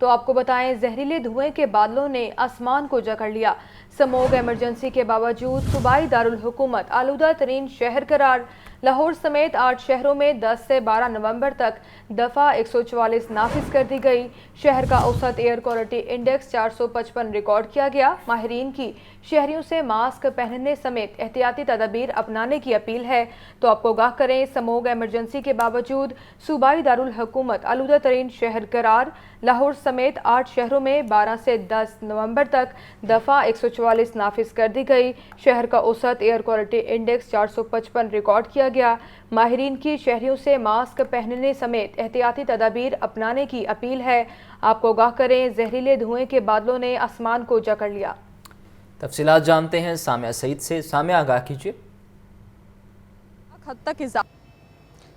تو آپ کو بتائیں زہریلے دھوئیں کے بادلوں نے آسمان کو جکڑ لیا۔ سموگ ایمرجنسی کے باوجود صوبائی دارالحکومت آلودہ ترین شہر قرار۔ لاہور سمیت 8 شہروں میں 10 سے 12 نومبر تک دفعہ 144 نافذ کر دی گئی۔ شہر کا اوسط ایئر کوالٹی انڈیکس 455 ریکارڈ کیا گیا۔ ماہرین کی شہریوں سے ماسک پہننے سمیت احتیاطی تدابیر اپنانے کی اپیل ہے۔ تو آپ کو آگاہ کریں سموگ ایمرجنسی کے باوجود صوبائی دارالحکومت آلودہ ترین شہر قرار۔ لاہور سمیت 8 شہروں میں 12 سے 10 نومبر تک دفعہ 144 نافذ کر دی گئی۔ شہر کا اوسط ایئر کوالٹی انڈیکس 455 ریکارڈ کیا گیا۔ ماہرین کی شہریوں سے ماسک پہننے سمیت احتیاطی تدابیر اپنانے کی اپیل ہے۔ آپ کو آگاہ کریں زہریلے دھوئیں کے بادلوں نے آسمان کو جکڑ لیا۔ تفصیلات جانتے ہیں سامعہ سعید سے۔ سامعہ آگاہ کیجیے۔ حد تک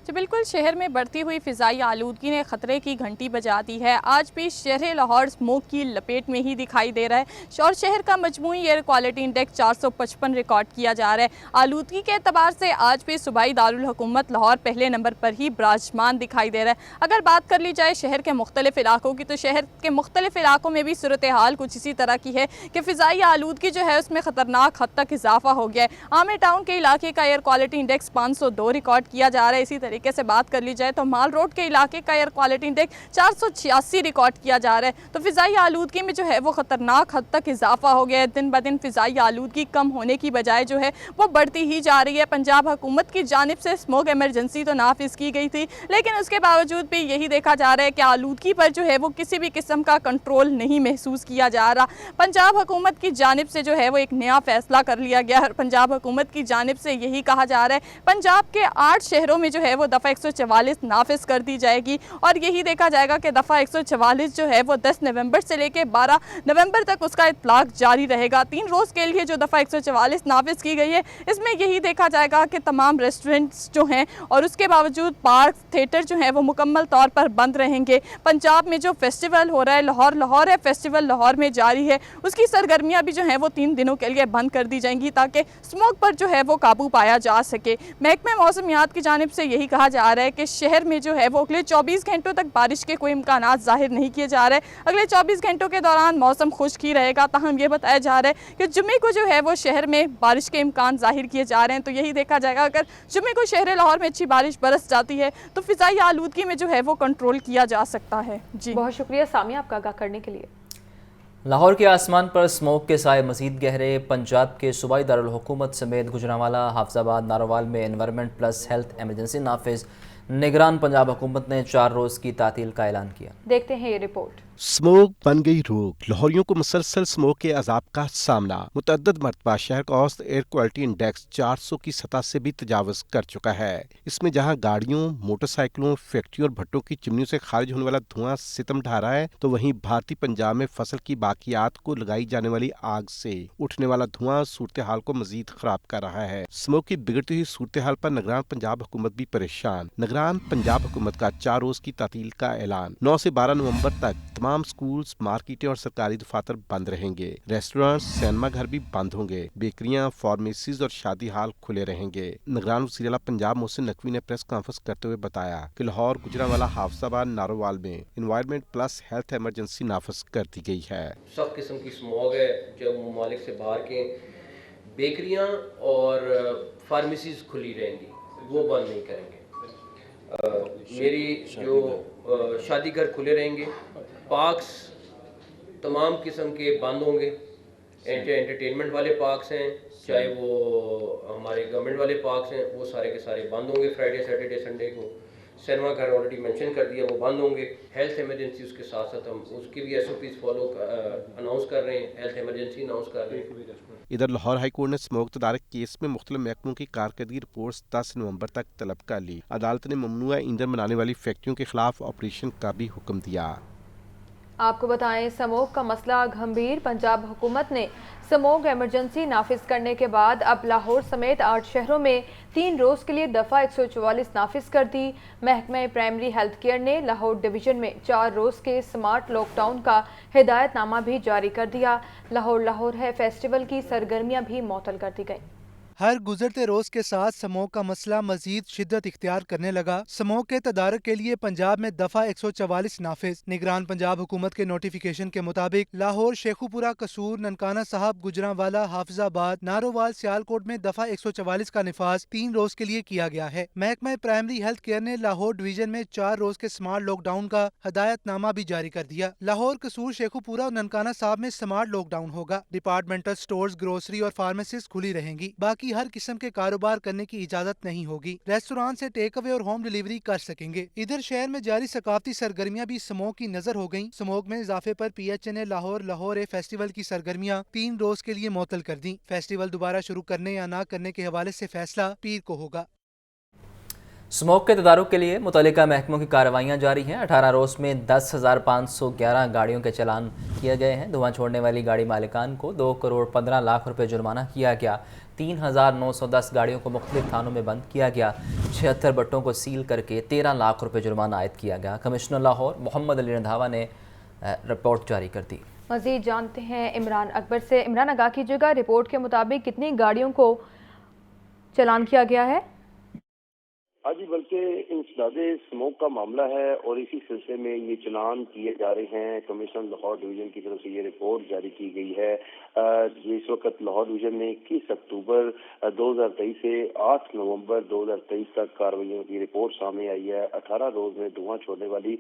بالکل شہر میں بڑھتی ہوئی فضائی آلودگی نے خطرے کی گھنٹی بجا دی ہے۔ آج بھی شہر لاہور اسموگ کی لپیٹ میں ہی دکھائی دے رہا ہے اور شہر کا مجموعی ایئر کوالٹی انڈیکس 455 ریکارڈ کیا جا رہا ہے۔ آلودگی کے اعتبار سے آج بھی صوبائی دارالحکومت لاہور پہلے نمبر پر ہی براجمان دکھائی دے رہا ہے۔ اگر بات کر لی جائے شہر کے مختلف علاقوں کی تو شہر کے مختلف علاقوں میں بھی صورتحال کچھ اسی طرح کی ہے کہ فضائی آلودگی جو ہے اس میں خطرناک حد تک اضافہ ہو گیا ہے۔ عامر ٹاؤن کے علاقے کا ایئر کوالٹی انڈیکس 502 ریکارڈ کیا جا رہا ہے۔ اسی طریقے سے بات کر لی جائے تو مال روڈ کے علاقے کا ایئر کوالٹی انڈیکس 486 ریکارڈ کیا جا رہا ہے۔ تو فضائی آلودگی میں جو ہے وہ خطرناک حد تک اضافہ ہو گیا ہے۔ دن بدن فضائی آلودگی کم ہونے کی بجائے جو ہے وہ بڑھتی ہی جا رہی ہے۔ پنجاب حکومت کی جانب سے اسموگ ایمرجنسی تو نافذ کی گئی تھی لیکن اس کے باوجود بھی یہی دیکھا جا رہا ہے کہ آلودگی پر جو ہے وہ کسی بھی قسم کا کنٹرول نہیں محسوس کیا جا رہا۔ پنجاب حکومت کی جانب سے جو ہے وہ ایک نیا فیصلہ کر لیا گیا ہے۔ پنجاب حکومت کی جانب سے یہی کہا جا رہا ہے پنجاب کے 8 شہروں میں جو ہے وہ دفعہ 144 نافذ کر دی جائے گی اور یہی دیکھا جائے گا کہ دفعہ 144 جو ہے وہ 10 نومبر سے لے کے 12 نومبر تک اس کا اطلاق جاری رہے گا۔ 3 روز کے لیے جو دفعہ 144 نافذ کی گئی ہے اس میں یہی دیکھا جائے گا کہ تمام ریسٹورنٹس جو ہیں اور اس کے باوجود پارک تھیٹر جو ہیں وہ مکمل طور پر بند رہیں گے۔ پنجاب میں جو فیسٹیول ہو رہا ہے لاہور ہے فیسٹیول لاہور میں جاری ہے، اس کی سرگرمیاں بھی جو ہیں وہ 3 دنوں کے لیے بند کر دی جائیں گی تاکہ اسموگ پر جو ہے وہ قابو پایا جا سکے۔ محکمہ موسمیات کی جانب سے یہی کہا جا رہا ہے کہ شہر میں جو ہے وہ اگلے 24 گھنٹوں تک بارش کے کوئی امکانات ظاہر نہیں کیے جا رہے۔ اگلے 24 گھنٹوں کے دوران موسم خشک ہی رہے گا، تاہم یہ بتایا جا رہا ہے کہ جمعے کو جو ہے وہ شہر میں بارش کے امکان ظاہر کیے جا رہے ہیں۔ تو یہی دیکھا جائے گا اگر جمعے کو شہر لاہور میں اچھی بارش برس جاتی ہے تو فضائی آلودگی میں جو ہے وہ کنٹرول کیا جا سکتا ہے۔ جی بہت شکریہ سامیہ آپ کا آگاہ کرنے کے لیے۔ لاہور کے آسمان پر اسموگ کے سائے مزید گہرے۔ پنجاب کے صوبائی دارالحکومت سمیت گجرانوالہ، حافظ آباد، ناروال میں انوائرمنٹ پلس ہیلتھ ایمرجنسی نافذ۔ نگران پنجاب حکومت نے 4 روز کی تعطیل کا اعلان کیا۔ دیکھتے ہیں یہ رپورٹ۔ اسموگ بن گئی روگ، لاہوریوں کو مسلسل اسموگ کے عذاب کا سامنا۔ متعدد مرتبہ شہر کا اوسط ایئر کوالٹی انڈیکس 400 کی سطح سے بھی تجاوز کر چکا ہے۔ اس میں جہاں گاڑیوں، موٹر سائیکلوں، فیکٹریوں اور بھٹوں کی چمنیوں سے خارج ہونے والا دھواں ستم ڈھا رہا ہے تو وہیں بھارتی پنجاب میں فصل کی باقیات کو لگائی جانے والی آگ سے اٹھنے والا دھواں صورتحال کو مزید خراب کر رہا ہے۔ اسموگ کی بگڑتی ہوئی صورتحال پر نگران پنجاب حکومت بھی پریشان۔ نگران پنجاب حکومت کا 4 روز کی تعطیل کا اعلان۔ 9 سے 12 نومبر تک تمام سکولز، مارکیٹیں اور سرکاری دفاتر بند رہیں گے۔ ریسٹورانٹس، سینما گھر بھی بند ہوں گے۔ بیکریاں، فارمیسیز اور شادی ہال کھلے رہیں گے۔ نگران وزیر اعلیٰ پنجاب محسن نقوی نے پریس کانفرنس کرتے ہوئے بتایا کہ لاہور، گجرانوالہ، حافظ آباد، نارووال میں انوائرمنٹ پلس ہیلتھ ایمرجنسی نافذ کر دی گئی ہے۔ سخت قسم کی اسموگ ہے، جب ممالک سے باہر کے بیکریاں اور فارمیسیز کھلی رہیں گی، وہ بند نہیں کریں گے۔ میری جو شادی گھر کھلے رہیں گے، پارکس تمام قسم کے بند ہوں گے۔ انٹرٹینمنٹ والے پارکس ہیں، چاہے وہ ہمارے گورنمنٹ والے پارکس ہیں، وہ سارے کے سارے بند ہوں گے فرائیڈے، سیٹرڈے، سنڈے کو۔ سینما گھر آلریڈی مینشن کر دیا، وہ بند ہوں گے۔ ہیلتھ ایمرجنسی اس کے ساتھ ساتھ ہم اس کی بھی SOPs فالو اناؤنس کر رہے ہیں، ہیلتھ ایمرجنسی اناؤنس کر رہے ہیں۔ ادھر لاہور ہائی کورٹ نے اسموگ تدارک کیس میں مختلف محکموں کی کارکردگی رپورٹس 10 نومبر تک طلب کر لی۔ عدالت نے ممنوعہ ایندھن بنانے والی فیکٹریوں کے خلاف آپریشن کا بھی حکم دیا۔ آپ کو بتائیں سموگ کا مسئلہ گھمبیر۔ پنجاب حکومت نے سموگ ایمرجنسی نافذ کرنے کے بعد اب لاہور سمیت 8 شہروں میں 3 روز کے لیے دفعہ 144 نافذ کر دی۔ محکمہ پرائمری ہیلتھ کیئر نے لاہور ڈویژن میں 4 روز کے سمارٹ لاک ڈاؤن کا ہدایت نامہ بھی جاری کر دیا۔ لاہور ہے فیسٹیول کی سرگرمیاں بھی معطل کر دی گئیں۔ हर गुजरते रोज के साथ स्मोक का मसला मजीद शिद्दत इख्तियार करने लगा। स्मोक के तदारक के लिए पंजाब में दफा 144 नाफिज। निगरान पंजाब हुकूमत के नोटिफिकेशन के मुताबिक लाहौर, शेखुपुरा, कसूर, ननकाना साहब, गुजरांवाला, हाफिजाबाद, नारोवाल, सियालकोट में दफा 144 का निफाज 3 रोज के लिए किया गया है। महकमा प्राइमरी हेल्थ केयर ने लाहौर डिवीजन में 4 रोज के स्मार्ट लॉकडाउन का हदायतनामा भी जारी कर दिया। लाहौर, कसूर, शेखुपुरा और ननकाना साहब में स्मार्ट लॉकडाउन होगा। डिपार्टमेंटल स्टोर्स, ग्रोसरी और फार्मेसीज खुली रहेंगी। बाकी हर किस्म के कारोबार करने की इजाजत नहीं होगी। रेस्टोरेंट से टेक अवे और होम डिलीवरी कर सकेंगे। इधर शहर में जारी सकाफती सरगर्मियां भी स्मोक की नजर हो गयी। स्मोक में इजाफे पर PHA ने लाहौर फेस्टिवल की सरगर्मियां 3 रोज के लिए मुअत्तल कर दी। फेस्टिवल दोबारा शुरू करने या न करने के हवाले से फैसला पीर को होगा। स्मोक के तदारुक के लिए मुतल्लिका महकमों की कार्रवाइयाँ जारी हैं। 18 रोज़ में 10,511 गाड़ियों के चालान किए गए हैं। धुआं छोड़ने वाली गाड़ी मालिकान को 2 करोड़ 15 लाख रुपए जुर्माना किया गया। 3,910 गाड़ियों को मुख्तलिफ थानों में बंद किया गया। 76 भट्टों को सील करके 13 लाख रुपए जुर्माना आयद किया गया। कमिश्नर लाहौर मोहम्मद अली रंधावा ने रिपोर्ट जारी कर दी। मज़ीद जानते हैं इमरान अकबर से। इमरान, आगाह कीजिएगा, रिपोर्ट के मुताबिक कितनी गाड़ियों को चालान किया गया है? हाँ जी, बल्कि इंसदाद स्मोक का मामला है और इसी सिलसिले में ये चलान किए जा रहे हैं। कमिश्नर लाहौर डिवीजन की तरफ से ये रिपोर्ट जारी की गई है। इस वक्त लाहौर डिवीजन में 21 अक्टूबर 2023 से 8 नवंबर 2023 तक कार्रवाइयों की रिपोर्ट सामने आई है। 18 रोज में धुआं छोड़ने वाली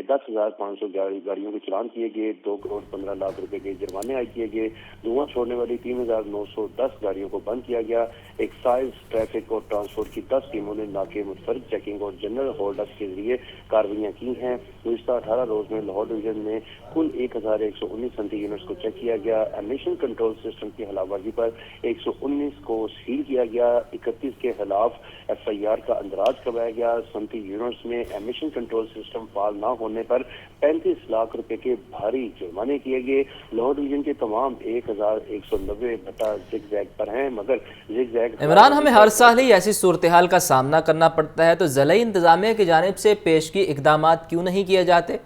10,500 गाड़ियों के चलान किए गए। 2 करोड़ 15 लाख रुपए के जुर्माने आयद किए गए। धुआं छोड़ने वाली 3,910 गाड़ियों को बंद किया गया। एक्साइज, ट्रैफिक और ट्रांसपोर्ट की 10 टीमों ने नाके मुतफर्रिक चेकिंग और जनरल होल्ड अप के जरिए कार्रवाइयाँ की हैं। गुज़िश्ता 18 रोज में लाहौर डिवीजन में कुल 1,119 सनती यूनिट्स को चेक किया गया। एमिशन कंट्रोल सिस्टम की खिलाफवर्जी पर 119 को सील किया गया। 31 के खिलाफ FIR का अंदराज करवाया गया। सनती यूनिट्स में एमिशन कंट्रोल सिस्टम फाल न होने पर 35 लाख रुपए के भारी जुर्माने किए गए। लाहौर डिवीजन के तमाम 1,190 भट्टा जिग जैग पर हैं, मगर जिग जैग इमरान, हमें हर साल ही ऐसी सूरत हाल का सामना करना पड़ता है, तो ज़िला इंतज़ामिया की जानिब से पेशगी इक़दामात क्यों नहीं किए जाते?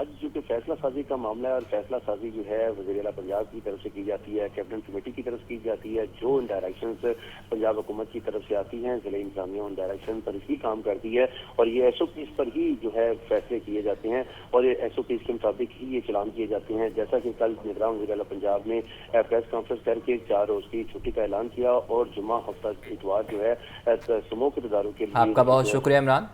आज चूँकि फैसला साजी का मामला है और फैसला साजी जो है वज़ीर-ए-आला पंजाब की तरफ से की जाती है, कैबिनेट कमेटी की तरफ से की जाती है। जो डायरेक्शंस पंजाब हुकूमत की तरफ से आती हैं, ज़िला इंतज़ामिया उन डायरेक्शन पर ही काम करती है और ये SOPs पर ही जो है फैसले किए जाते हैं और ये SOPs के मुताबिक ही ये चलान किए जाते हैं। जैसा कि कल निगरान वज़ीर-ए-आला पंजाब ने प्रेस कॉन्फ्रेंस करके 4 रोज की छुट्टी का ऐलान किया और जुम्मा हफ्ता इतवार जो है स्मोक के तदारुक के लिए। आपका बहुत शुक्रिया इमरान।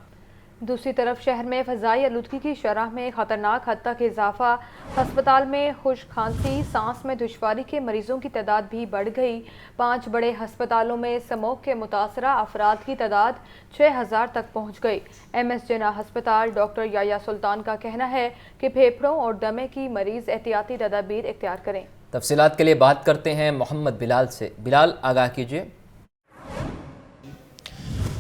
दूसरी तरफ शहर में फ़ज़ाई आलूदगी की शरह में ख़तरनाक हद तक इजाफा। हस्पताल में खुश्क खांसी, सांस में दुश्वारी के मरीजों की तादाद भी बढ़ गई। 5 बड़े हस्पतालों में स्मोक के मुतासरा अफराद की तादाद 6,000 तक पहुँच गई। MS जिना हस्पताल डॉक्टर याया सुल्तान का कहना है कि फेफड़ों और दमे की मरीज एहतियाती तदाबीर इख्तियार करें। तफसीलात के लिए बात करते हैं मोहम्मद बिलाल से। बिलाल, आगाह कीजिए।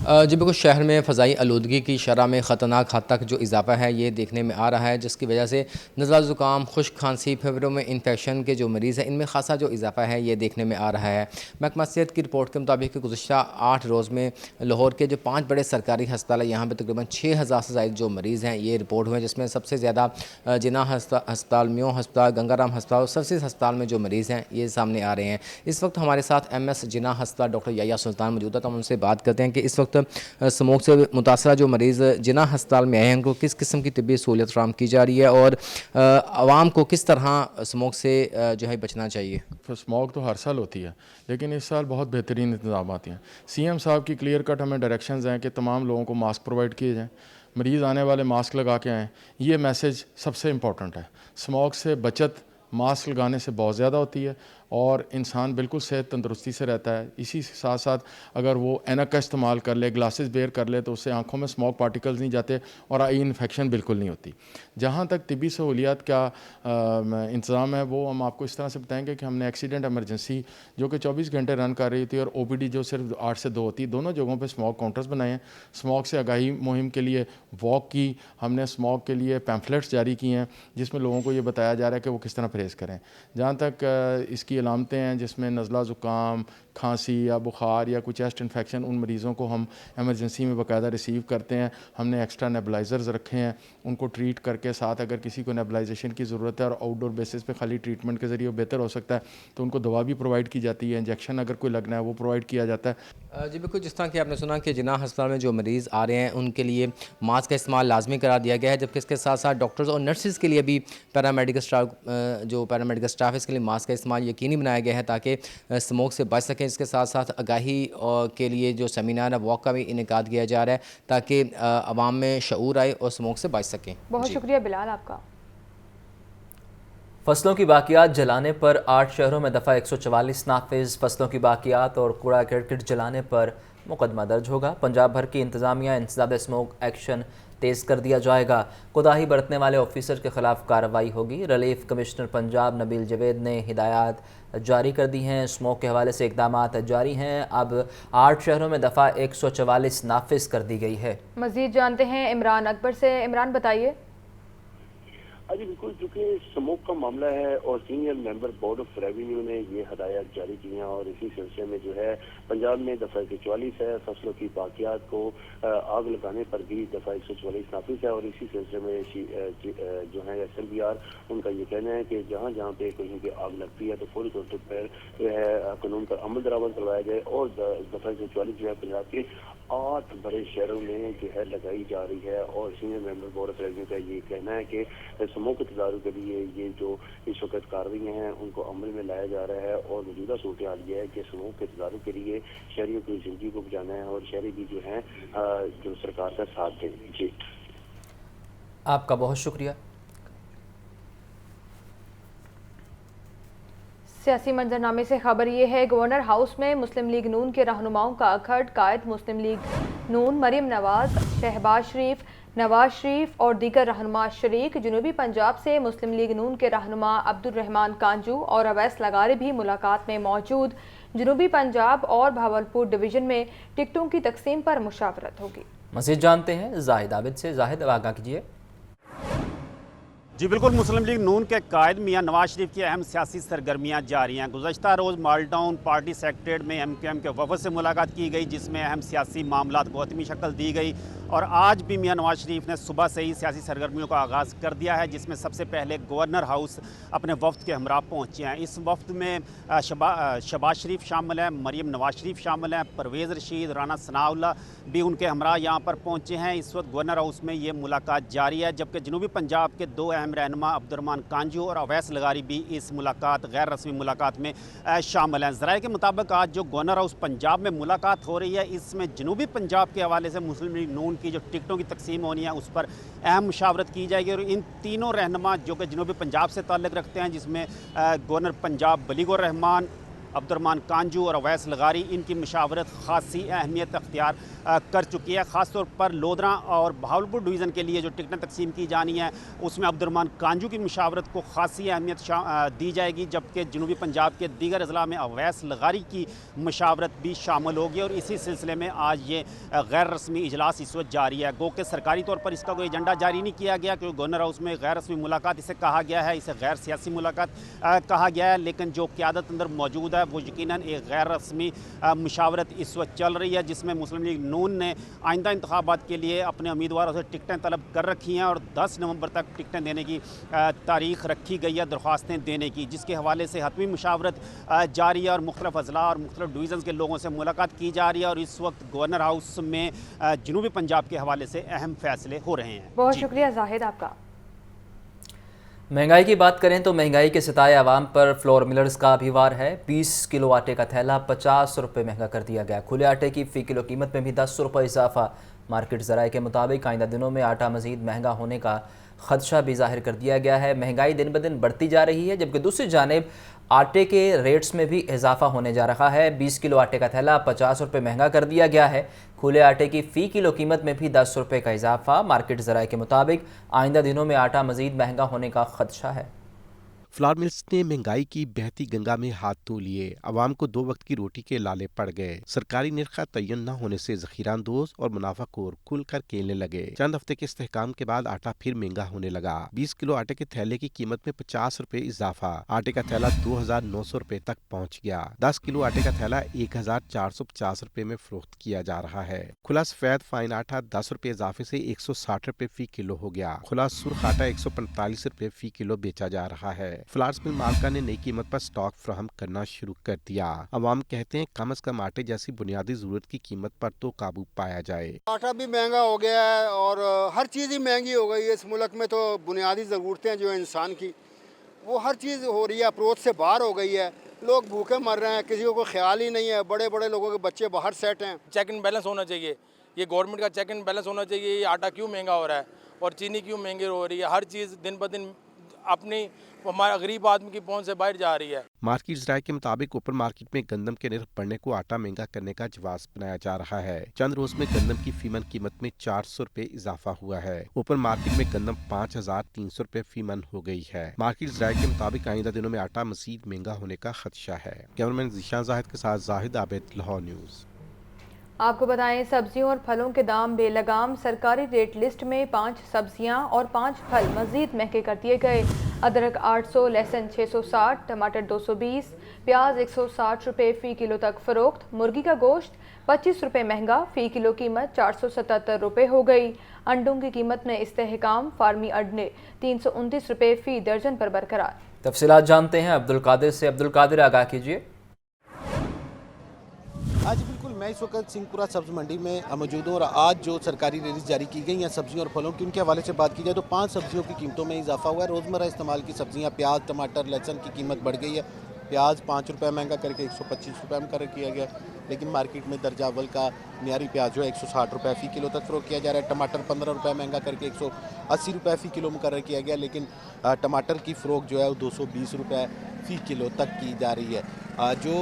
जी बिल्कुल, शहर में फ़ज़ाई आलूदगी की शरह में ख़तरनाक हद तक जो इजाफा है ये देखने में आ रहा है, जिसकी वजह से नज़ला ज़ुकाम, खुश्क खांसी, फेफड़ों में इन्फेक्शन के जो मरीज़ हैं इनमें खासा जो इजाफा है ये देखने में आ रहा है। महकमा सेहत की रिपोर्ट के मुताबिक गुज़िश्ता 8 रोज़ में लाहौर के जो 5 बड़े सरकारी हस्पताल है यहाँ पर तकरीबन 6,000 से ज़ायद जो मरीज़ हैं ये रिपोर्ट हुए, जिसमें सबसे ज़्यादा जिना हस्पताल, म्यों हस्पताल, गंगाराम हस्पताल, सर्विस हस्पताल में जो मरीज़ हैं ये सामने आ रहे हैं। इस वक्त हमारे साथ MS जिना हस्पताल डॉक्टर याया सुल्तान मौजूद है, तो हम उनसे बात करते हैं कि इस वक्त स्मोक से मुतासरा जो मरीज़ जिना हस्पताल में आए हैं उनको किस किस्म की तिब्बी सहूलियत फराहम की जा रही है और आवाम को किस तरह स्मोक से जो है बचना चाहिए। स्मोक तो हर साल होती है, लेकिन इस साल बहुत बेहतरीन इंतजाम हैं। CM साहब की क्लियर कट हमें डायरेक्शंस हैं कि तमाम लोगों को मास्क प्रोवाइड किए जाएँ, मरीज़ आने वाले मास्क लगा के आएँ। ये मैसेज सबसे इम्पॉर्टेंट है। स्मोक से बचत मास्क लगाने से बहुत ज़्यादा होती है और इंसान बिल्कुल सेहत तंदुरुस्ती से रहता है। इसी के साथ साथ अगर वो ऐनक का इस्तेमाल कर ले, ग्लासेस वेयर कर ले, तो उससे आंखों में स्मोक पार्टिकल्स नहीं जाते और आई इन्फेक्शन बिल्कुल नहीं होती। जहाँ तक तिब्बी सहूलियात का इंतज़ाम है वो हम आपको इस तरह से बताएंगे कि हमने एक्सीडेंट एमरजेंसी जो कि 24 घंटे रन कर रही थी और OPD जो सिर्फ 8 से 2 होती, दोनों जगहों पर स्मोक काउंटर्स बनाए हैं। स्मोक से आगाही मुहिम के लिए वॉक की, हमने स्मोक के लिए पैम्फलेट्स जारी किए हैं जिसमें लोगों को ये बताया जा रहा है कि वो किस तरह परहेज़ करें। जहाँ तक इसकी ایسی علامتیں ہیں جس میں نزلہ زکام، کھانسی یا بخار یا کوئی چیسٹ انفیکشن، ان مریضوں کو ہم ایمرجنسی میں باقاعدہ ریسیو کرتے ہیں. ہم نے ایکسٹرا نیبلائزرز رکھے ہیں، ان کو ٹریٹ کر کے ساتھ اگر کسی کو نیبلائزیشن کی ضرورت ہے اور آؤٹ ڈور بیسس پہ خالی ٹریٹمنٹ کے ذریعے بہتر ہو سکتا ہے تو ان کو دوا بھی پرووائڈ کی جاتی ہے. انجیکشن اگر کوئی لگنا ہے وہ پرووائڈ کیا جاتا ہے. جی بالکل، جس طرح کہ آپ نے سنا کہ جناح ہسپتال میں جو مریض آ رہے ہیں ان کے لیے ماسک کا استعمال لازمی کرا دیا گیا ہے، جبکہ اس کے ساتھ ساتھ ڈاکٹرز اور نرسز کے لیے بھی پیرامیڈیکل اسٹاف ہے اس کے لیے ماسک کا استعمال یقینی بنایا گیا ہے تاکہ اسموک سے بچ سکیں. اس کے ساتھ ساتھ آگاہی کے لیے جو سیمینار ہے واک کا بھی انعقاد کیا جا رہا ہے تاکہ عوام میں شعور آئے اور اسموک سے بچ سکیں. بہت شکریہ بلال آپ کا. فصلوں کی باقیات جلانے پر 8 شہروں میں دفعہ 144 نافذ. فصلوں کی باقیات اور کوڑا کرکٹ جلانے پر مقدمہ درج ہوگا. پنجاب بھر کی انتظامیہ انسداد اسموک ایکشن تیز کر دیا جائے گا. کوتاہی برتنے والے آفیسر کے خلاف کارروائی ہوگی. ریلیف کمشنر پنجاب نبیل جوید نے ہدایات جاری کر دی ہیں. اسموک کے حوالے سے اقدامات جاری ہیں. اب 8 شہروں میں دفعہ 144 نافذ کر دی گئی ہے. مزید جانتے ہیں عمران اکبر سے. عمران بتائیے. جی بالکل، چونکہ سموک کا معاملہ ہے اور senior member board of revenue نے یہ ہدایات جاری کی ہیں اور اسی سلسلے میں جو ہے پنجاب میں دفعہ 144 ہے. فصلوں کی باقیات کو آگ لگانے پر بھی دفعہ 144 نافذ ہے اور اسی سلسلے میں جو ہے SLBR ان کا یہ کہنا ہے کہ جہاں جہاں پہ کہیں پہ آگ لگتی ہے تو فوری طور پر جو ہے قانون پر عمل درآمد کروایا جائے. اور دفعہ 144 جو ہے پنجاب کے 8 بڑے شہروں میں جو ہے لگائی جا رہی ہے اور senior member board of revenue کا یہ کہنا ہے کہ سموک کے تدارک کے لیے یہ جو اس وقت کارروائیاں ہیں ان کو عمل میں لایا جا رہا ہے. اور موجودہ صورتحال یہ ہے کہ سموک کے تدارک کے لیے شہریوں کی زندگی کو بچانا ہے اور شہری بھی جو ہیں جو سرکار کا ساتھ دیں. جی آپ کا بہت شکریہ. سیاسی منظرنامے سے خبر یہ ہے گورنر ہاؤس میں مسلم لیگ نون کے رہنماؤں کا اکھڑ. قائد مسلم لیگ نون مریم نواز، شہباز شریف، نواز شریف اور دیگر رہنما شریک. جنوبی پنجاب سے مسلم لیگ نون کے رہنما عبد الرحمان کانجو اور اویس لغاری بھی ملاقات میں موجود. جنوبی پنجاب اور بھاولپور ڈویژن میں ٹکٹوں کی تقسیم پر مشاورت ہوگی. مزید جانتے ہیں زاہد عابد سے. زاہد آگاہ کیجیے. جی بالکل، مسلم لیگ نون کے قائد میاں نواز شریف کی اہم سیاسی سرگرمیاں جاری ہیں. گزشتہ روز مال ٹاؤن پارٹی سیکریٹریٹ میں MQM کے وفد سے ملاقات کی گئی جس میں اہم سیاسی معاملات کو حتمی شکل دی گئی اور آج بھی میاں نواز شریف نے صبح سے ہی سیاسی سرگرمیوں کا آغاز کر دیا ہے جس میں سب سے پہلے گورنر ہاؤس اپنے وفد کے ہمراہ پہنچے ہیں. اس وفد میں شہباز شریف شامل ہیں، مریم نواز شریف شامل ہیں، پرویز رشید، رانا ثناء اللہ بھی ان کے ہمراہ یہاں پر پہنچے ہیں. اس وقت گورنر ہاؤس میں یہ ملاقات جاری ہے جبکہ جنوبی پنجاب کے 2 اہم رہنما عبد الرحمان کانجو اور اویس لغاری بھی اس ملاقات غیر رسمی ملاقات میں شامل ہیں. ذرائع کے مطابق آج جو گورنر ہاؤس پنجاب میں ملاقات ہو رہی ہے اس میں جنوبی پنجاب کے حوالے سے مسلم لیگ نون کی جو ٹکٹوں کی تقسیم ہونی ہے اس پر اہم مشاورت کی جائے گی اور ان تینوں رہنما جو کہ جنوبی پنجاب سے تعلق رکھتے ہیں جس میں گورنر پنجاب بلیغ الرحمان، عبد الرحمان کانجو اور اویس لغاری، ان کی مشاورت خاصی اہمیت اختیار کر چکی ہے. خاص طور پر لودھراں اور بہاولپور ڈویژن کے لیے جو ٹکٹیں تقسیم کی جانی ہیں اس میں عبد الرحمان کانجو کی مشاورت کو خاصی اہمیت دی جائے گی جبکہ جنوبی پنجاب کے دیگر اضلاع میں اویس لغاری کی مشاورت بھی شامل ہوگی. اور اسی سلسلے میں آج یہ غیر رسمی اجلاس اس وقت جاری ہے. گو کہ سرکاری طور پر اس کا کوئی ایجنڈا جاری نہیں کیا گیا کیونکہ گورنر ہاؤس میں غیر رسمی ملاقات اسے کہا گیا ہے، اسے غیر سیاسی ملاقات کہا گیا ہے، لیکن جو قیادت اندر موجود ہے وہ یقیناً ایک غیر رسمی مشاورت اس وقت چل رہی ہے جس میں مسلم لیگ نون نے آئندہ انتخابات کے لیے اپنے امیدواروں سے ٹکٹیں طلب کر رکھی ہیں اور 10 نومبر تک ٹکٹیں دینے کی تاریخ رکھی گئی ہے، درخواستیں دینے کی، جس کے حوالے سے حتمی مشاورت جاری ہے اور مختلف اضلاع اور مختلف ڈویژنز کے لوگوں سے ملاقات کی جا رہی ہے اور اس وقت گورنر ہاؤس میں جنوبی پنجاب کے حوالے سے اہم فیصلے ہو رہے ہیں. بہت شکریہ زاہد آپ کا. مہنگائی کی بات کریں تو مہنگائی کے ستائے عوام پر فلور ملرز کا بھی وار ہے. 20 کلو آٹے کا تھیلا 50 روپے مہنگا کر دیا گیا. کھلے آٹے کی فی کلو قیمت میں بھی 10 روپے اضافہ. مارکیٹ ذرائع کے مطابق آئندہ دنوں میں آٹا مزید مہنگا ہونے کا خدشہ بھی ظاہر کر دیا گیا ہے. مہنگائی دن بدن بڑھتی جا رہی ہے جبکہ دوسری جانب آٹے کے ریٹس میں بھی اضافہ ہونے جا رہا ہے. 20 کلو آٹے کا تھیلا 50 روپے مہنگا کر دیا گیا ہے. کھلے آٹے کی فی کلو قیمت میں بھی 10 روپے کا اضافہ. مارکیٹ ذرائع کے مطابق آئندہ دنوں میں آٹا مزید مہنگا ہونے کا خدشہ ہے. फ्लावर मिल्स ने महंगाई की बहती गंगा में हाथ धो लिए। आवाम को 2 वक्त की रोटी के लाले पड़ गए। सरकारी निर्ख का तयन न होने से ज़ख़ीरानदोज़ और मुनाफाखोर खुलकर खेलने लगे। चंद हफ्ते के इस्तेहकाम के बाद आटा फिर महंगा होने लगा। 20 किलो आटे के थैले की कीमत में 50 रुपए इजाफा। आटे का थैला 2,900 रुपए तक पहुँच गया। 10 किलो आटे का थैला 1,450 रुपए में फरोख्त किया जा रहा है। खुला सफेद फाइन आटा 10 रुपए इजाफे से 160 रुपए फी किलो हो गया। खुला सुर्ख आटा 145 रुपए फी किलो बेचा जा रहा है। फ्लावर्स मिल मालिका ने नई कीमत पर स्टॉक फराहम करना शुरू कर दिया। अवाम कहते हैं कम से कम आटे जैसी बुनियादी जरूरत की कीमत पर तो काबू पाया जाए। आटा भी महंगा हो गया है और हर चीज़ ही महंगी हो गई है इस मुल्क में। तो बुनियादी ज़रूरतें जो है इंसान की, वो हर चीज़ हो रही है, अप्रोच से बाहर हो गई है। लोग भूखे मर रहे हैं, किसी को ख्याल ही नहीं है। बड़े बड़े लोगों के बच्चे बाहर सेट हैं। चेक एंड बैलेंस होना चाहिए, ये गवर्नमेंट का चेक एंड बैलेंस होना चाहिए। ये आटा क्यों महंगा हो रहा है और चीनी क्यों महंगी हो रही है? हर चीज़ दिन ब दिन अपनी हमारे गरीब आदमी की पहुंच से बाहर जा रही है। मार्केट राय के मुताबिक ओपन मार्केट में गंदम के निर्ख बढ़ने को आटा महंगा करने का जवाब बनाया जा रहा है। चंद रोज में गंदम की फीमन कीमत में 400 रुपए इजाफा हुआ है। ओपन मार्केट में गंदम 5,300 रुपए फीमन हो गई है। मार्केट राय के मुताबिक आइंदा दिनों में आटा मजीद महंगा होने का खदशा है। कैमरामैन ज़ीशान जाहिद के साथ जाहिद आबिद, लाहौर न्यूज़। आपको बताएं, सब्जियों और फलों के दाम बेलगाम। सरकारी रेट लिस्ट में 5 सब्जियां और 5 फल मजीद महंगे कर दिए गए। अदरक 800, लहसुन 660, टमाटर 220, प्याज 160 रुपए फ़ी किलो तक फ़रोख्त। मुर्गी का गोश्त 25 रुपए महंगा, फ़ी किलो कीमत 477 रुपए हो गई। अंडों की कीमत में इस्तेहकाम, फार्मी अंडे 329 रुपए फ़ी दर्जन पर बरकरार। तफसीलात जानते हैं अब्दुल कादिर से। अब्दुल कादिर, आगाह कीजिए। आज बिल्कुल मैं इस वक्त सिंहपुरा सब्ज़ मंडी में मौजूद हूँ और आज जो सरकारी रिलीज जारी की गई हैं सब्जियों और फलों की, उनके हवाले से बात की जाए तो 5 सब्जियों की कीमतों में इजाफा हुआ है। रोज़मर्रा इस्तेमाल की सब्जियाँ प्याज, टमाटर, लहसुन की कीमत बढ़ गई है। प्याज 5 रुपये महंगा करके 125 रुपये मुकर्रर किया गया, लेकिन मार्केट में दर्जा अव्वल का मियारी प्याज जो है 160 रुपये फ़ी किलो तक फ़रोख्त किया जा रहा है। टमाटर 15 रुपये महंगा करके 180 रुपये फ़ी किलो मुकर्रर किया गया, लेकिन टमाटर की फ़रोख्त जो है वो 220 रुपये फ़ी किलो तक की जा रही है। जो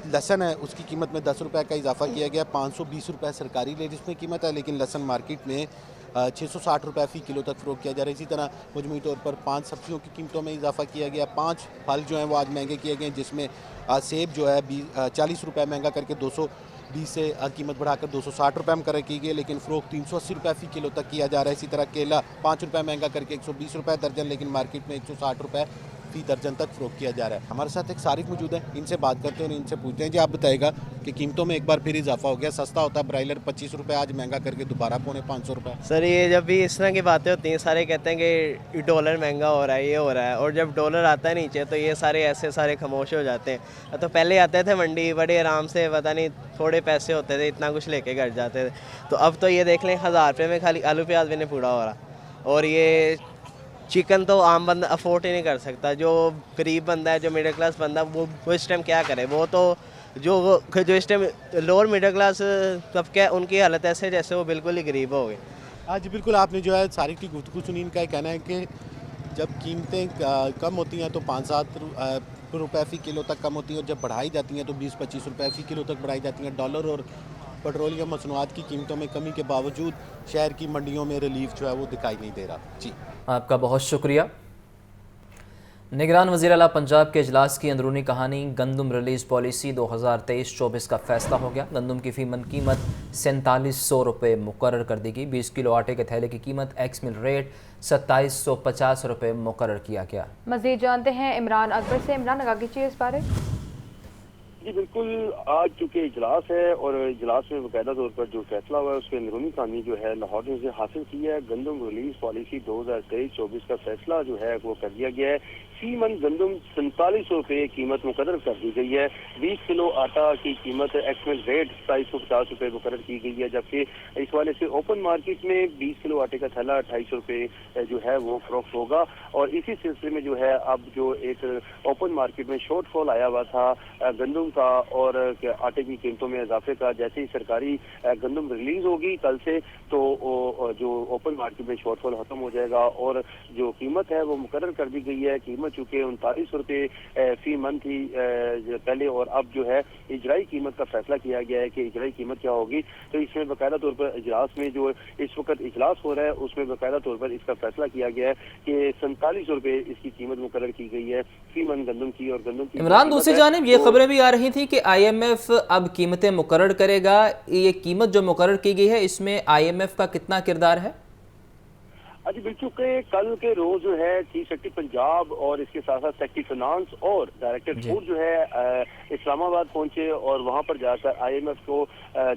लहसुन है उसकी कीमत में 10 रुपये का इजाफा किया गया। 520 रुपये सरकारी रेट इसमें कीमत है, लेकिन लहसुन मार्केट में 660 रुपये फ़ी किलो तक फ़रोख्त किया जा रहा है। इसी तरह मजमूई तौर पर 5 सब्जियों की कीमतों में इजाफा किया गया। 5 फल जो हैं वो आज महंगे किए गए, जिसमें सेब जो है 40 रुपये महंगा करके 220 से कीमत बढ़ाकर 260 रुपये मुकर्रर की गई, लेकिन फ़रोख्त 380 रुपये फ़ी किलो तक किया जा रहा है। इसी तरह केला 5 रुपये महंगा करके 120 रुपये दर्जन, लेकिन मार्केट में 160 रुपये फ़ी दर्जन तक फ़रोख्त किया जा रहा है। हमारे साथ एक सारिफ मौजूद है, इनसे बात करते हैं और इनसे पूछते हैं जी आप बताएगा कि कीमतों में एक बार फिर इजाफा हो गया। सस्ता होता है ब्रायलर 25 रुपये, आज महंगा करके दोबारा 450 रुपये। सर ये जब भी इस तरह की बातें होती हैं सारे कहते हैं कि डॉलर महंगा हो रहा है, ये हो रहा है, और जब डॉलर आता है नीचे तो ये सारे ऐसे सारे खामोश हो जाते हैं। तो पहले आते थे मंडी बड़े आराम से, पता नहीं थोड़े पैसे होते थे, इतना कुछ लेके घर जाते थे। तो अब तो ये देख लें 1000 रुपये में खाली आलू प्याज भी नहीं पूरा हो रहा। और ये चिकन तो आम बंदा अफोर्ड ही नहीं कर सकता। जो गरीब बंदा है, जो मिडिल क्लास बंदा, वो इस टाइम क्या करे? वो तो जो इस टाइम लोअर मिडिल क्लास तबका है, उनकी हालत ऐसे जैसे वो बिल्कुल ही गरीब हो गए। आज बिल्कुल आपने जो है सारी की गुफ्तगू सुनी। इनका कहना है कि जब कीमतें कम होती हैं तो 5-7 रुपये फ़ी किलो तक कम होती हैं, और जब बढ़ाई जाती हैं तो 20-25 रुपये फ़ी किलो तक बढ़ाई जाती हैं। डॉलर और पेट्रोलियम मसनूआत की कीमतों में कमी के बावजूद शहर की मंडियों में रिलीफ जो है वो दिखाई नहीं दे रहा। जी आपका बहुत शुक्रिया। निगरान वज़ीर आला पंजाब के इजलास की अंदरूनी कहानी। गंदम रिलीज़ पॉलिसी 2023-24 का फैसला हो गया। गंदम की फ़ीमन कीमत 4700 रुपये मुकर्रर कर दी गई। 20 किलो आटे के थैले की कीमत एक्स मिल रेट 2750 रुपये मुकर्रर किया गया। मज़ीद जानते हैं इमरान अकबर से। इमरान, आगाह कीजिए इस बारे। जी बिल्कुल, आज चूँकि इजलास है और इजलास में बाकायदा तौर पर जो फैसला हुआ है उसके अंदरूनी कहानी जो है लाहौर न्यूज़ ने हासिल की है। गंदम रिलीज पॉलिसी 2023-24 का फैसला जो है वो कर दिया गया है। फी मन गंदम 4700 रुपये कीमत मुकर्रर कर दी गई है। 20 किलो आटा की कीमत एक्समिल रेट 2750 रुपये मुकर्रर की गई है, जबकि इस वाले से ओपन मार्केट में 20 किलो आटे का थैला 250 रुपये जो है वो फरोख्त होगा। और इसी सिलसिले में जो है अब जो एक ओपन मार्केट में शॉर्टफॉल आया हुआ था गंदम का और आटे की कीमतों में इजाफे का। जैसे ही सरकारी गंदम रिलीज होगी कल से तो जो ओपन मार्केट में शॉर्टफॉल खत्म हो जाएगा और जो कीमत है वो मुकर्रर कर दी गई है। कीमत चूँकि 39 रुपये फी मन थी पहले, और अब जो है इजराई कीमत का फैसला किया गया है कि इजराई कीमत क्या होगी। तो इसमें बाकायदा तौर पर इजलास में जो इस वक्त इजलास हो रहा है उसमें बाकायदा तौर पर इसका फैसला किया गया है कि 47 रुपये इसकी कीमत मुकर्रर की गई है फी मन गंदम की। और गंदम की इमरान, दूसरी जानिब ये खबरें भी आ रही थी कि IMF अब कीमतें मुकर्रर करेगा। ये कीमत जो मुकर्रर की गई है इसमें IMF का कितना किरदार है? जी बिल्कुल के कल के रोज जो है चीफ सेक्रेटरी पंजाब और इसके साथ साथ सेक्रेटरी फाइनेंस और डायरेक्टर फूड जो है इस्लामाबाद पहुंचे और वहां पर जाकर IMF को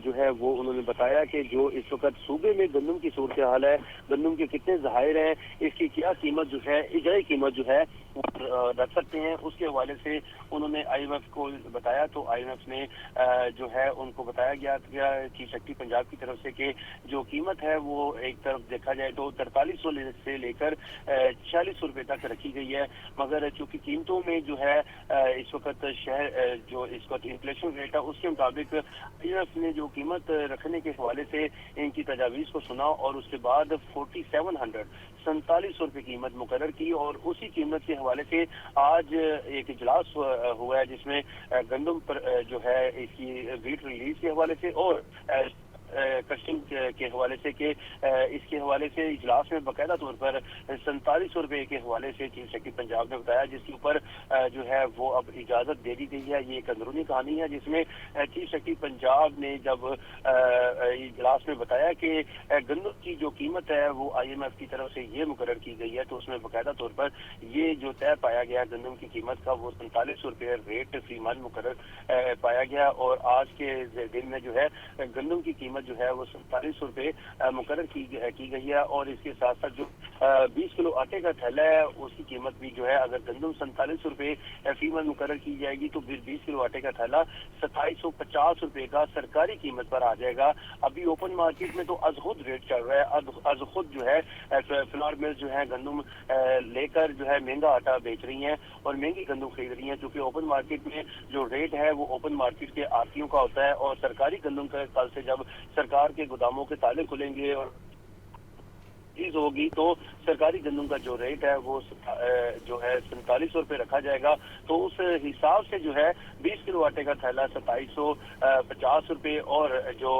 जो है वो उन्होंने बताया कि जो इस वक्त सूबे में गंदम की सूरत हाल है, गंदम के कितने ज़ाहिर हैं, इसकी क्या कीमत जो है इजराई कीमत जो है रख सकते हैं, उसके हवाले से उन्होंने IMF को बताया। तो IMF ने जो है उनको बताया गया चीफ सेक्रेटरी पंजाब की तरफ से कि जो कीमत है वो एक तरफ देखा जाए तो 4300 से लेकर 46 रुपए तक रखी गई है। मगर चूंकि कीमतों में जो है इस वक्त शहर जो इस वक्त इन्फ्लेशन रेट है उसके मुताबिक IMF ने जो कीमत रखने के हवाले से इनकी तजावीज़ को सुना और उसके बाद 47 रुपये कीमत मुकर्रर की। और उसी कीमत के हवाले से आज एक इजलास हुआ है जिसमें गंदम पर जो है इसकी वीट रिलीज के हवाले से और कस्टिंग के हवाले से कि इसके हवाले से इजलास में बाकायदा तौर पर 47 रुपये के हवाले से चीफ सेक्रेटरी पंजाब ने बताया, जिसके ऊपर जो है वो अब इजाज़त दे दी गई है। ये एक अंदरूनी कहानी है जिसमें चीफ सेक्रेटरी पंजाब ने जब इजलास में बताया कि गंदम की जो कीमत है वो IMF की तरफ से ये मुकर्रर की गई है, तो उसमें बाकायदा तौर पर ये जो तय पाया गया गंदम की कीमत का वो 47 रुपये रेट फी मन मुकर्रर पाया गया। और आज के दिन में जो है गंदम की कीमत जो है वो 47 रुपये मुकर्रर की गई है। और इसके साथ साथ जो 20 किलो आटे का थैला है उसकी कीमत भी जो है अगर गंदम 47 रुपये फी मन मुकर्रर की जाएगी तो फिर 20 किलो आटे का थैला 2750 रुपये का सरकारी कीमत पर आ जाएगा। अभी ओपन मार्केट में तो अज खुद रेट चल रहा है, अज खुद जो है फ्लावर मिल जो है गंदम लेकर जो है महंगा आटा बेच रही हैं और महंगी गंदम खरीद रही हैं, क्योंकि ओपन मार्केट में जो रेट है वो ओपन मार्केट के आरतियों का होता है। और सरकारी गंदम का कल से जब सरकार के गोदामों के ताले खुलेंगे और चीज होगी तो सरकारी गंदम का जो रेट है वो जो है 47 रुपये रखा जाएगा। तो उस हिसाब से जो है 20 किलो आटे का थैला 2750 रुपये और जो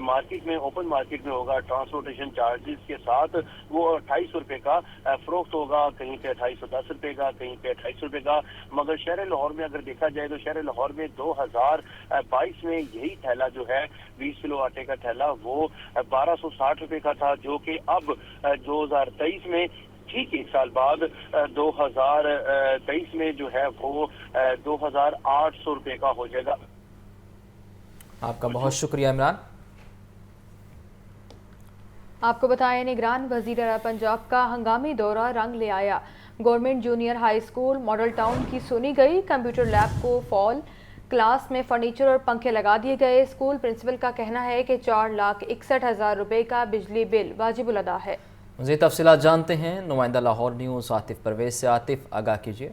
मार्केट में ओपन मार्केट में होगा ट्रांसपोर्टेशन चार्जेस के साथ वो 28 रुपये का फरोख्त होगा, कहीं पे 2810 रुपये का, कहीं पे 28 रुपये का। मगर शहर लाहौर में अगर देखा जाए तो शहर लाहौर में 2022 में यही थैला जो है 20 किलो आटे का थैला वो 1260 रुपये का था, जो कि अब 2023 में ठीक एक साल बाद 2023 में जो है वो 2800 रुपये का हो जाएगा। आपका बहुत शुक्रिया इमरान। आपको बताएं निगरान वजीर आला पंजाब का हंगामी दौरा रंग ले आया। Government junior high school model town की सुनी गई, कंप्यूटर लैब को फॉल, क्लास में फर्नीचर और पंखे लगा दिए गए। स्कूल प्रिंसिपल का कहना है कि 4,61,000 रुपए का बिजली बिल वाजिबुल अदा है। मज़ीद तफसीलात जानते हैं नुमाइंदा लाहौर न्यूज़ आतिफ परवेज से। आतिफ, आगाह कीजिए।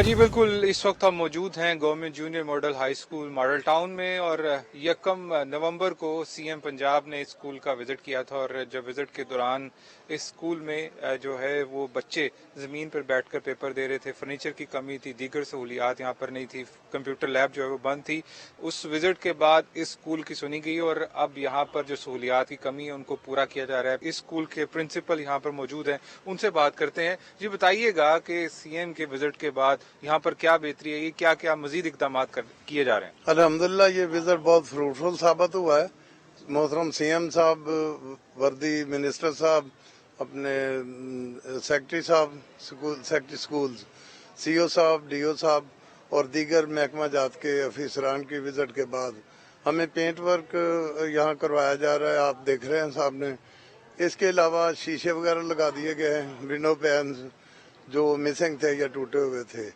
जी बिल्कुल, इस वक्त हम मौजूद हैं government junior model high school model town में और 1 नवंबर को CM पंजाब ने इस स्कूल का विज़िट किया था और जब विज़िट के दौरान इस स्कूल में जो है वो बच्चे ज़मीन पर बैठकर पेपर दे रहे थे, फर्नीचर की कमी थी, दीगर सहूलियात यहाँ पर नहीं थी, कंप्यूटर लैब जो है वो बंद थी। उस विज़िट के बाद इस स्कूल की सुनी गई और अब यहाँ पर जो सहूलियात की कमी है उनको पूरा किया जा रहा है। इस स्कूल के प्रिंसिपल यहाँ पर मौजूद हैं, उनसे बात करते हैं। जी बताइएगा कि CM के विज़िट के बाद यहाँ पर क्या बेहतरी है, क्या क्या मजीद इकदाम किए जा रहे हैं? अल्हम्दुलिल्लाह ये विजिट बहुत फ्रूटफुल साबित हुआ है। मोहतरम CM साहब, वर्दी मिनिस्टर साहब, अपने सेक्रेटरी साहब, सेक्रेटरी स्कूल्स, CO साहब, DO साहब और दीगर महकमा जात के अफसरान की विजिट के बाद हमें पेंट वर्क यहाँ करवाया जा रहा है, आप देख रहे हैं सामने। इसके अलावा शीशे वगैरह लगा दिए गए हैं, विंडो पैन्स जो मिसिंग थे या टूटे हुए थे।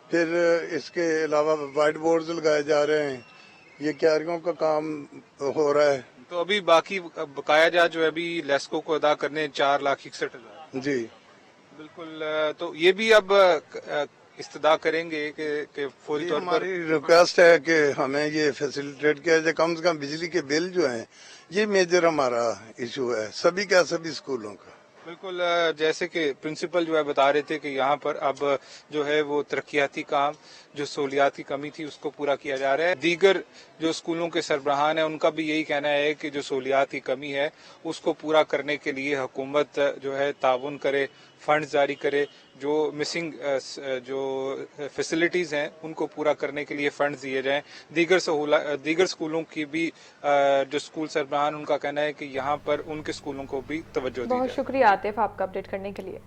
फिर इसके अलावा वाइट बोर्ड्स लगाए जा रहे हैं, ये क्यारियों का काम हो रहा है। तो अभी बाकी बकाया जा जो है अभी लेस्को को अदा करने 4,61,000। जी बिल्कुल, तो ये भी अब इस्तदा करेंगे कि फौरी तौर पर हमारी रिक्वेस्ट है कि हमें ये फैसिलिटेट किया जाए, कम से कम बिजली के बिल जो हैं ये मेजर हमारा इशू है सभी का, सभी स्कूलों का। बिल्कुल, जैसे कि प्रिंसिपल जो है बता रहे थे कि यहाँ पर अब जो है वो तरक्याती काम, जो सहूलियात की कमी थी उसको पूरा किया जा रहा है। दीगर जो स्कूलों के सरबराहान हैं उनका भी यही कहना है कि जो सहूलियात की कमी है उसको पूरा करने के लिए हुकूमत जो है ताउन करे, फंड जारी करे, जो मिसिंग जो फैसिलिटीज़ हैं उनको पूरा करने के लिए फंड दिए जाएं। दीगर स्कूलों की भी जो स्कूल सरबराहान उनका कहना है कि यहाँ पर उनके स्कूलों को भी तवज्जो दी जाए। बहुत शुक्रिया आतिफ आपका अपडेट करने के लिए।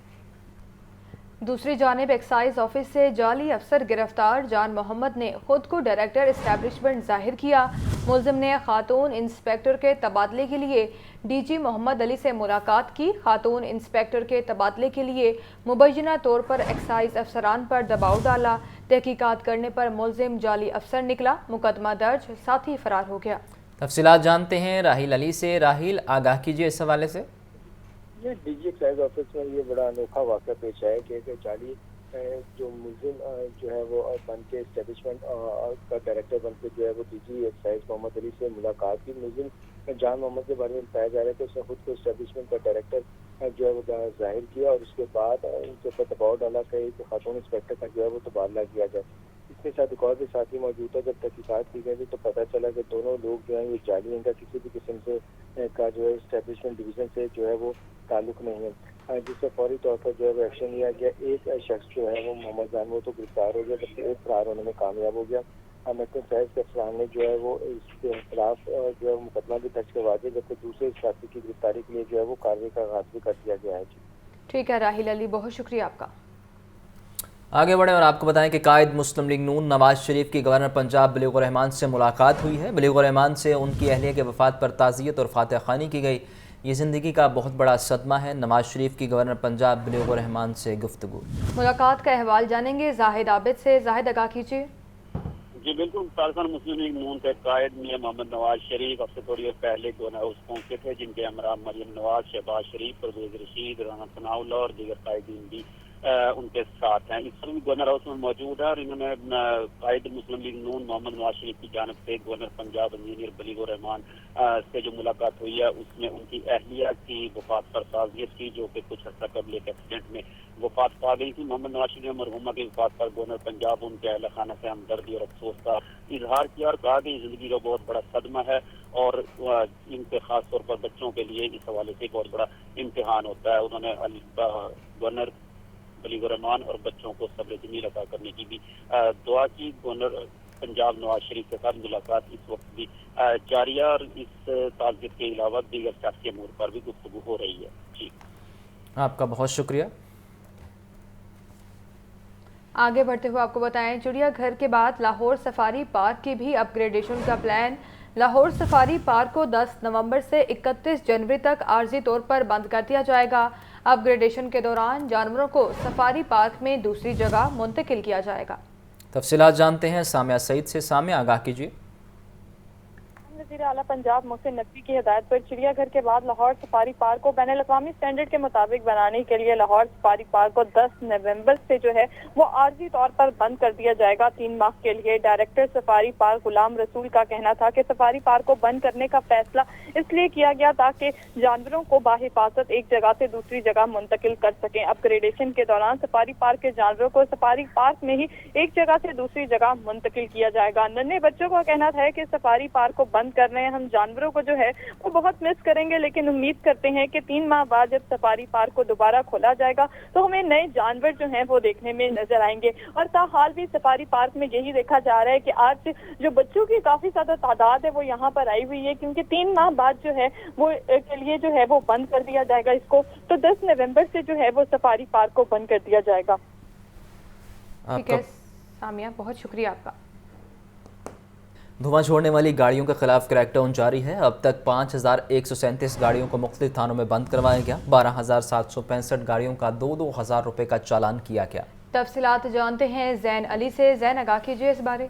दूसरी जानिब एक्साइज ऑफिस से जाली अफसर गिरफ्तार। जान मोहम्मद ने खुद को डायरेक्टर एस्टैब्लिशमेंट जाहिर किया। मुलजिम ने खातून इंस्पेक्टर के तबादले के लिए डीजी मोहम्मद अली से मुलाकात की। खातून इंस्पेक्टर के तबादले के लिए मुबैना तौर पर एक्साइज अफसरान पर दबाव डाला। तहकीकात करने पर मुलजिम जाली अफसर निकला, मुकदमा दर्ज, साथ ही फरार हो गया। तफसीलात जानते हैं राहिल अली से। राहिल, आगाह कीजिए इस हवाले से। ये डीजी एक्साइज ऑफिस में ये बड़ा अनोखा वाक़या पेश आया कि जाली जो मुलजिम जो है वो बन के एस्टेब्लिशमेंट का डायरेक्टर बन के जो है वो डीजी एक्साइज मोहम्मद अली से मुलाकात की। मुलजिम जान मोहम्मद के बारे में बताया जा रहा है कि उसने खुद को एस्टेब्लिशमेंट का डायरेक्टर जो है वो जाहिर किया और उसके बाद उनके ऊपर दबाव डाला कि खातून इंस्पेक्टर का जो है वो तबादला किया जाए। इसके साथ एक और भी साथी मौजूद था। जब तहकीकात की गई तो पता चला कि दोनों लोग जो है ये जाली, इनका किसी भी किस्म से का जो है एस्टेब्लिशमेंट डिवीजन से जो है वो ताल्लुक नहीं है, जिससे फौरी तौर पर जो है वो एक्शन लिया गया। एक शख्स जो है वो मोहम्मद जान वो तो गिरफ्तार हो गया, जबकि एक फरार होने में कामयाब हो गया। महकमे साइज के अफसरान ने जो है वो इसके खिलाफ जो है मुकदमा भी दर्ज करवा दिया, जबकि दूसरे साथी की गिरफ्तारी के लिए जो है वो कार्रवाई का आगाज भी कर दिया गया है। ठीक है राहिल अली, बहुत शुक्रिया आपका। आगे बढ़े और आपको बताएं कि कायद मुस्लिम लीग नून नवाज शरीफ की गवर्नर पंजाब बलीगुर रहमान से मुलाकात हुई है। बलीगुर रहमान से उनकी अहलिया के वफात पर ताज़ियत और फातह खानी की गई। ये ज़िंदगी का बहुत बड़ा सदमा है। नवाज शरीफ की गवर्नर पंजाब बलीगुर रहमान से गुफ्तगू। मुलाकात का अहवाल जानेंगे जाहिद आबिद से। जाहिद, आगाह कीजिए। जी बिल्कुल, तालिबान मुस्लिम लीग नून के कायद मियां मोहम्मद नवाज शरीफ अब से थोड़ी देर पहले गवर्नर हाउस पहुंचे थे, जिनके हमरा मरियम नवाज, शहबाज शरीफ, परवेज रशीद, राना सनाउल्ला और दीगर कायदीन भी उनके साथ हैं। इस वक्त भी गवर्नर हाउस में मौजूद है और इन्होंने कायद मुस्लिम लीग नून मोहम्मद नवाज शरीफ की जानिब से गवर्नर पंजाब इंजीनियर बलीगुर रहमान से जो मुलाकात हुई है उसमें उनकी अहलिया की वफात पर ताज़ियत की, जो कि कुछ अर्सा कबल एक एक्सीडेंट में वफात पा गई थी। मोहम्मद नवाज शरीफ ने मरहुमा की वफात पर गवर्नर पंजाब उनके अहल खाना से हमदर्दी और अफसोस का इजहार किया और कहा कि जिंदगी का बहुत बड़ा सदमा है और इनके खास तौर पर बच्चों के लिए इस हवाले से बहुत बड़ा इम्तिहान होता है। उन्होंने गवर्नर बलीगुर रहमान और बच्चों को सब्र जमील अता करने की भी दुआ की। गवर्नर पंजाब नवाज शरीफ के साथ मुलाकात इस वक्त भी जारी है और इस ताज़ियत के अलावा दीगर सियासी अमूर पर भी गुफ्तगू हो रही है। जी, आपका बहुत शुक्रिया। आगे बढ़ते हुए आपको बताएं, चिड़ियाघर के बाद लाहौर सफारी पार्क की भी अपग्रेडेशन का प्लान। लाहौर सफारी पार्क को 10 नवंबर से 31 जनवरी तक आर्जी तौर पर बंद कर दिया जाएगा। अपग्रेडेशन के दौरान जानवरों को सफारी पार्क में दूसरी जगह मुंतकिल किया जाएगा। तफसीलात जानते हैं सामिया सईद से। सामिया, आगाह कीजिए। वज़ीर आला पंजाब मोहसिन नकवी की हिदायत पर चिड़ियाघर के बाद लाहौर सफारी पार्क को बैनुल अक़वामी स्टैंडर्ड के मुताबिक बनाने के लिए लाहौर सफारी पार्क को 10 नवंबर से जो है वो आर्जी तौर पर बंद कर दिया जाएगा 3 माह के लिए। Director safari park Ghulam Rasool का कहना था कि सफारी पार्क को बंद करने का फैसला इसलिए किया गया ताकि जानवरों को बाहिफाजत एक जगह से दूसरी जगह मुंतकिल कर सकें। अपग्रेडेशन के दौरान सफारी पार्क के जानवरों को सफारी पार्क में ही एक जगह से दूसरी जगह मुंतकिल किया जाएगा। नन्हे बच्चों का कहना था कि सफारी पार्क को बंद कर रहे हैं, हम जानवरों को जो है वो बहुत मिस करेंगे, लेकिन उम्मीद करते हैं कि 3 माह बाद जब सफारी पार्क को दोबारा खोला जाएगा तो हमें नए जानवर जो हैं वो देखने में नजर आएंगे। और ताहाल भी सफारी पार्क में यही देखा जा रहा है कि आज जो बच्चों की काफी ज्यादा तादाद है वो यहाँ पर आई हुई है, क्योंकि 3 माह बाद जो है वो के लिए जो है वो बंद कर दिया जाएगा इसको। तो 10 नवंबर से जो है वो सफारी पार्क को बंद कर दिया जाएगा। ठीक है सामिया, बहुत शुक्रिया आपका। धुआं छोड़ने वाली गाड़ियों के खिलाफ क्रैकडाउन जारी है। अब तक 5137 गाड़ियों को मुख्तलिफ थानों में बंद करवाया गया। 12765 गाड़ियों का 2-2 हज़ार रुपए का चालान किया गया। तफसीलात जानते हैं जैन अली से। जैन, आगाह कीजिए इस बारे।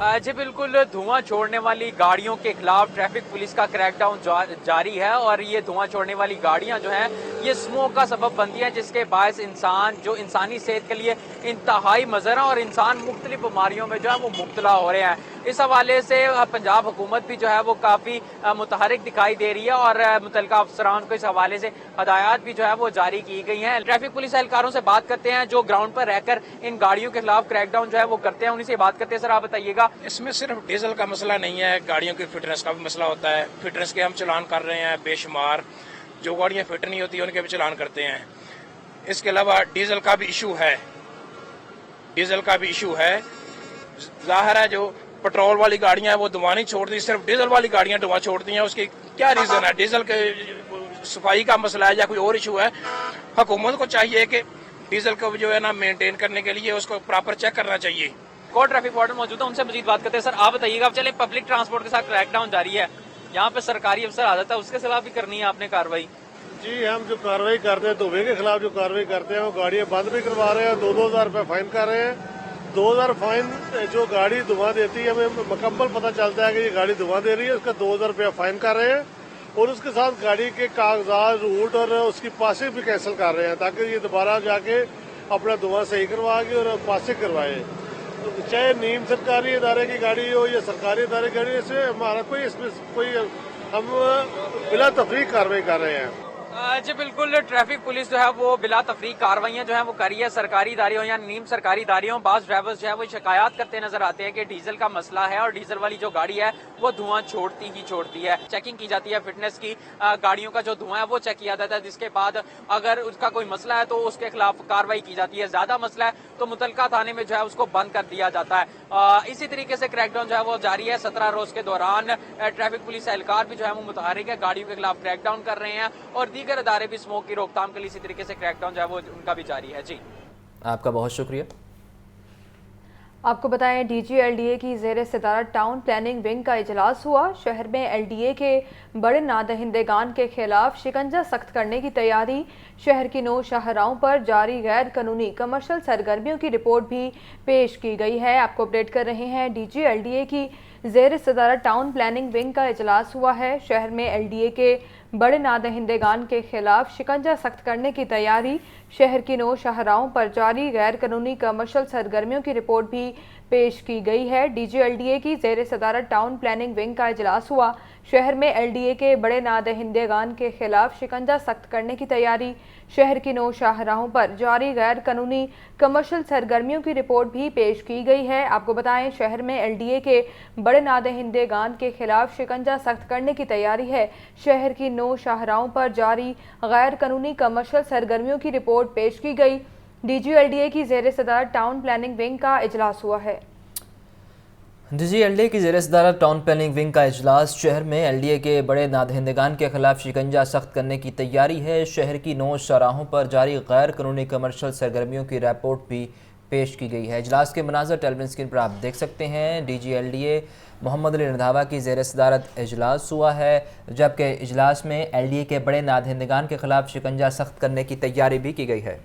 जी बिल्कुल, धुआं छोड़ने वाली गाड़ियों के खिलाफ ट्रैफिक पुलिस का क्रैक डाउन जारी है और ये धुआं छोड़ने वाली गाड़ियां जो हैं ये स्मोक का सबब बनती हैं, जिसके बायस इंसानी सेहत के लिए इंतहाई मज़र है और इंसान मुख्तलिफ बीमारियों में जो है वो मुब्तला हो रहे हैं। इस हवाले से पंजाब हुकूमत भी जो है वो काफ़ी मुतहरिक दिखाई दे रही है और मुतल्लिका अफसरान को इस हवाले से हदायत भी जो है वो जारी की गई हैं। ट्रैफिक पुलिस एहलकारों से बात करते हैं जो ग्राउंड पर रहकर इन गाड़ियों के खिलाफ क्रैकडाउन जो है वो करते हैं, उन्हीं से बात करते हैं। सर आप बताइएगा। इसमें सिर्फ डीजल का मसला नहीं है, गाड़ियों की फिटनेस का भी मसला होता है। फिटनेस के हम चलान कर रहे हैं बेशुमार, जो गाड़ियाँ फिट नहीं होती उनके भी चलान करते हैं। इसके अलावा डीजल का भी इशू है, जाहिर है जो पेट्रोल वाली गाड़ियां हैं वो धुआं नहीं छोड़ती, सिर्फ डीजल वाली गाड़ियां धुआं छोड़ती हैं। उसकी क्या रीजन है? डीजल के सफाई का मसला है या कोई और इशू है? हुकूमत को चाहिए कि डीजल को जो है ना मेंटेन करने के लिए उसको प्रॉपर चेक करना चाहिए। कोर्ट ट्रैफिक वार्डन मौजूद है, उनसे मजीद बात करते हैं। सर आप बताइएगा, चले पब्लिक ट्रांसपोर्ट के साथ क्रैकडाउन जारी है, यहाँ पे सरकारी अफसर आ जाता है, उसके खिलाफ भी करनी है आपने कार्रवाई? जी हम जो कार्रवाई करते हैं धुएं के खिलाफ जो कार्रवाई करते हैं वो गाड़ियां बंद भी करवा रहे हैं, 2,000 रुपये फाइन कर रहे हैं। 2,000 फाइन जो गाड़ी धुआं देती है हमें मुकम्मल पता चलता है कि ये गाड़ी धुआं दे रही है, उसका 2,000 रुपया फाइन कर रहे हैं और उसके साथ गाड़ी के कागजात, रूट और उसकी पासिंग भी कैंसिल कर रहे हैं ताकि ये दोबारा जाके अपना धुआं सही करवाएगी और पासिंग करवाए। तो चाहे नीम सरकारी इदारे की गाड़ी हो या सरकारी इदारे की गाड़ी, इसमें हमारा कोई हम बिला तफरीक कार्रवाई कर रहे हैं। जी बिल्कुल, ट्रैफिक पुलिस जो है वो बिला तफरीक कार्रवाइयां जो है वो करी है। सरकारी इदारे हो या नीम सरकारी इदारे हो, बास ड्राइवर्स जो है वो शिकायत करते नजर आते हैं कि डीजल का मसला है और डीजल वाली जो गाड़ी है वो धुआं छोड़ती है। चेकिंग की जाती है फिटनेस की, गाड़ियों का जो धुआं है वो चेक किया जाता है, जिसके बाद अगर उसका कोई मसला है तो उसके खिलाफ कार्रवाई की जाती है। ज्यादा मसला है तो मुतलका थाने में जो है उसको बंद कर दिया जाता है। इसी तरीके से क्रैकडाउन जो है वो जारी है। 17 रोज के दौरान ट्रैफिक पुलिस एहलकार भी जो है वो मुतहरिक है, गाड़ियों के खिलाफ क्रैकडाउन कर रहे हैं और दीगर इदारे भी स्मोक की रोकथाम के लिए इसी तरीके से क्रैकडाउन जो है वो उनका भी जारी है। जी आपका बहुत शुक्रिया। आपको बताएं, डीजी एलडीए की ज़ेर सदारत टाउन प्लानिंग विंग का इजलास हुआ। शहर में एलडीए के बड़े नादहिंदेगान के खिलाफ शिकंजा सख्त करने की तैयारी। शहर की 9 शाहराहों पर जारी गैर कानूनी कमर्शियल सरगर्मियों की रिपोर्ट भी पेश की गई है। आपको अपडेट कर रहे हैं, डीजी एलडीए की ज़ेर सदारत टाउन प्लानिंग विंग का इजलास हुआ है। शहर में एलडीए के बड़े नादहिंदेगान के खिलाफ शिकंजा सख्त करने की तैयारी। शहर की 9 शाहराहों पर जारी गैर कानूनी कमर्शियल सरगर्मियों की रिपोर्ट भी पेश की गई है। डीजी एलडीए की ज़ेर सदारत टाउन प्लानिंग विंग का इजलास हुआ। शहर में एलडीए के बड़े नादहिंदेगान के खिलाफ शिकंजा सख्त करने की तैयारी। शहर की 9 शाहराहों पर जारी गैर कानूनी कमर्शियल सरगर्मियों की रिपोर्ट भी पेश की गई है। आपको बताएं, शहर में एलडीए के बड़े नादहिंदेगान के खिलाफ शिकंजा सख्त करने की तैयारी है। शहर की 9 शाहराहों पर जारी गैर कानूनी कमर्शियल सरगर्मियों की रिपोर्ट पेश की गई। डीजी एलडीए की ज़ेर सदारत टाउन प्लानिंग विंग का इजलास हुआ है। डीजी एलडीए की ज़ेर सदारत टाउन प्लानिंग विंग का इजलास। शहर में एलडीए के बड़े नादहिंदेगान के खिलाफ शिकंजा सख्त करने की तैयारी है। शहर की 9 शाहराहों पर जारी गैर कानूनी कमर्शियल सरगर्मियों की रिपोर्ट भी पेश की गई है। इजलास के मनाज़र टेलीविजन स्क्रीन पर आप देख सकते हैं। डीजी एलडीए मोहम्मद अली रंधावा की ज़ेर सदारत इजलास हुआ है, जबकि इजलास में एलडीए के बड़े नादहिंदेगान के खिलाफ शिकंजा सख्त करने की तैयारी भी की गई है।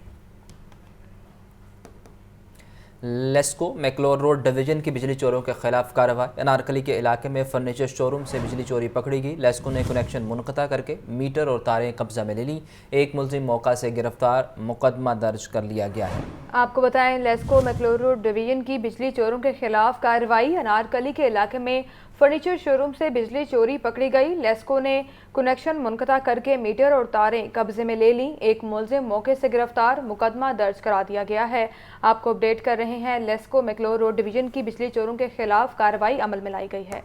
लेस्को मैक्लोर रोड डिवीजन की बिजली चोरों के खिलाफ कार्रवाई। अनारकली के इलाके में फर्नीचर शोरूम से बिजली चोरी पकड़ी गई। लेस्को ने कनेक्शन मुनक़ता करके मीटर और तारें कब्जा में ले ली। एक मुलजिम मौका से गिरफ्तार, मुकदमा दर्ज कर लिया गया है। आपको बताएं, लेस्को मैक्लोर रोड डिवीजन की बिजली चोरों के खिलाफ कार्रवाई। अनारकली के इलाके में फर्नीचर शोरूम से बिजली चोरी पकड़ी गई। लेस्को ने कनेक्शन मुनक़ता करके मीटर और तारें कब्जे में ले ली। एक मुलजिम मौके से गिरफ्तार, मुकदमा दर्ज करा दिया गया है। आपको अपडेट कर रहे हैं, लेस्को मैक्लोर रोड डिवीजन की बिजली चोरों के खिलाफ कार्रवाई अमल में लाई गई है।